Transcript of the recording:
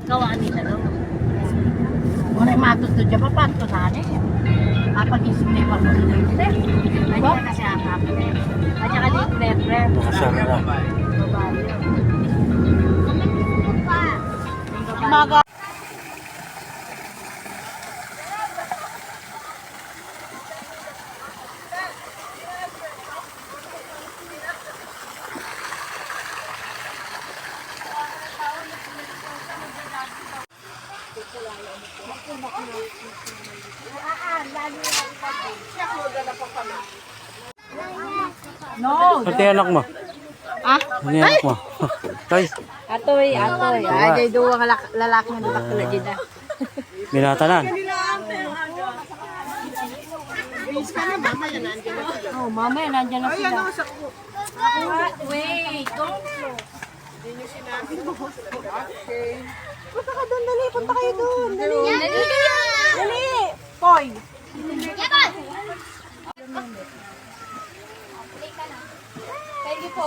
Gawaan nila no. Wala yung matuto dyan pa, pato na rin. Kapag-isip na yung pamunin nila. Nandiyan kasi ang kape. At saka di pre-pre. Nakasama na. Maga. No. Pati anak mo. Ah? Ano yung anak mo? Tay, Atoy. Ay, day duwa nga lalaki nga dito pala dyan. binatanan. Oh, mamaya nandiyan na sila. Wait, don't flow. Punta ka doon, dali. Punta kayo doon. Dali. Dali! Dali. Koy. Thank you po.